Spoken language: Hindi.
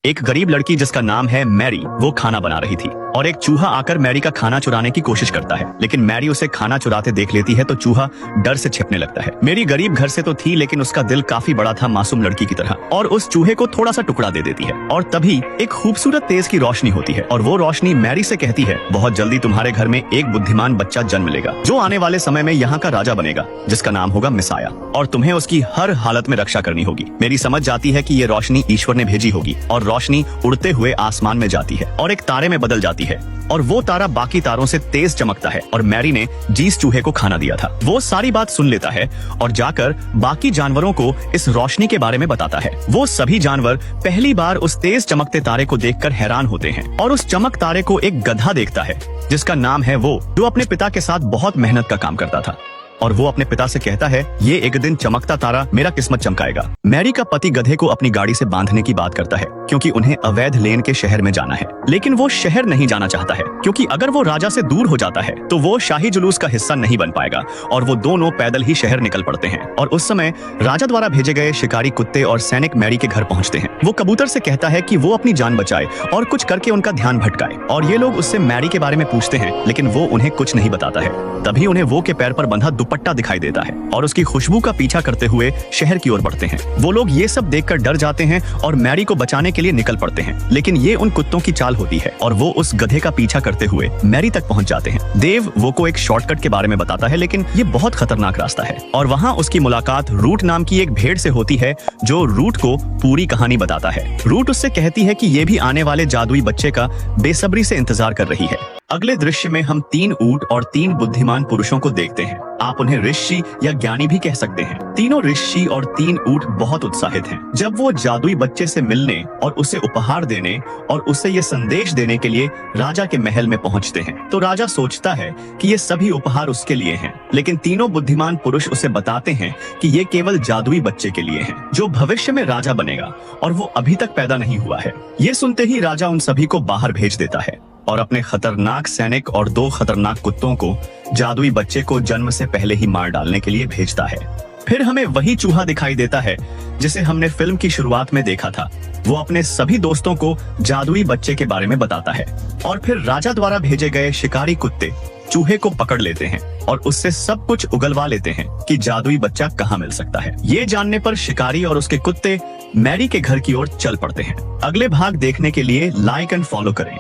एक गरीब लड़की जिसका नाम है मैरी, वो खाना बना रही थी और एक चूहा आकर मैरी का खाना चुराने की कोशिश करता है, लेकिन मैरी उसे खाना चुराते देख लेती है तो चूहा डर से छिपने लगता है। मैरी गरीब घर से तो थी, लेकिन उसका दिल काफी बड़ा था, मासूम लड़की की तरह, और उस चूहे को थोड़ा सा टुकड़ा दे देती है। और तभी एक खूबसूरत तेज की रोशनी होती है और वो रोशनी मैरी से कहती है, बहुत जल्दी तुम्हारे घर में एक बुद्धिमान बच्चा जन्म लेगा जो आने वाले समय में यहाँ का राजा बनेगा, जिसका नाम होगा मिसाया, और तुम्हें उसकी हर हालत में रक्षा करनी होगी। मैरी समझ जाती है कि ये रोशनी ईश्वर ने भेजी होगी और रोशनी उड़ते हुए आसमान में जाती है और एक तारे में बदल जाती है और वो तारा बाकी तारों से तेज चमकता है और मैरी ने जिस चूहे को खाना दिया था वो सारी बात सुन लेता है और जाकर बाकी जानवरों को इस रोशनी के बारे में बताता है। वो सभी जानवर पहली बार उस तेज चमकते तारे को देखकर हैरान होते हैं और उस चमक तारे को एक गधा देखता है जिसका नाम है वो, जो अपने पिता के साथ बहुत मेहनत का काम करता था। और वो अपने पिता से कहता है, ये एक दिन चमकता तारा मेरा किस्मत चमकाएगा। मैरी का पति गधे को अपनी गाड़ी से बांधने की बात करता है क्योंकि उन्हें अवैध लेन के शहर में जाना है, लेकिन वो शहर नहीं जाना चाहता है क्योंकि अगर वो राजा से दूर हो जाता है तो वो शाही जुलूस का हिस्सा नहीं बन पाएगा, और वो दोनों पैदल ही शहर निकल पड़ते हैं। और उस समय राजा द्वारा भेजे गए शिकारी कुत्ते और सैनिक मैरी के घर पहुंचते हैं। वो कबूतर से कहता है कि वो अपनी जान बचाए और कुछ करके उनका ध्यान भटकाए, और ये लोग उससे मैरी के बारे में पूछते हैं, लेकिन वो उन्हें कुछ नहीं बताता है। तभी उन्हें वो के पैर पर बंधा दुपट्टा दिखाई देता है और उसकी खुशबू का पीछा करते हुए शहर की ओर बढ़ते हैं। वो लोग ये सब देखकर डर जाते हैं और मैरी को बचाने के लिए निकल पड़ते हैं, लेकिन ये उन कुत्तों की चाल होती है और वो उस गधे का पीछा करते हुए मैरी तक पहुंच जाते हैं। देव वो को एक शॉर्टकट के बारे में बताता है, लेकिन ये बहुत खतरनाक रास्ता है, और वहाँ उसकी मुलाकात रूट नाम की एक भेड़ से होती है जो रूट को पूरी कहानी बताता है। रूट उससे कहती है कि ये भी आने वाले जादुई बच्चे का बेसब्री से इंतजार कर रही है। अगले दृश्य में हम 3 ऊंट और 3 बुद्धिमान पुरुषों को देखते हैं। आप उन्हें ऋषि या ज्ञानी भी कह सकते हैं। तीनों ऋषि और 3 ऊंट बहुत उत्साहित हैं जब वो जादुई बच्चे से मिलने और उसे उपहार देने और उसे ये संदेश देने के लिए राजा के महल में पहुंचते हैं। तो राजा सोचता है कि ये सभी उपहार उसके लिए हैं, लेकिन तीनों बुद्धिमान पुरुष उसे बताते हैं कि ये केवल जादुई बच्चे के लिए हैं जो भविष्य में राजा बनेगा और वो अभी तक पैदा नहीं हुआ है। ये सुनते ही राजा उन सभी को बाहर भेज देता है और अपने खतरनाक सैनिक और 2 खतरनाक कुत्तों को जादुई बच्चे को जन्म से पहले ही मार डालने के लिए भेजता है। फिर हमें वही चूहा दिखाई देता है जिसे हमने फिल्म की शुरुआत में देखा था। वो अपने सभी दोस्तों को जादुई बच्चे के बारे में बताता है और फिर राजा द्वारा भेजे गए शिकारी कुत्ते चूहे को पकड़ लेते हैं और उससे सब कुछ उगलवा लेते हैं कि जादुई बच्चा कहाँ मिल सकता है। ये जानने पर शिकारी और उसके कुत्ते मैरी के घर की ओर चल पड़ते हैं। अगले भाग देखने के लिए लाइक एंड फॉलो करें।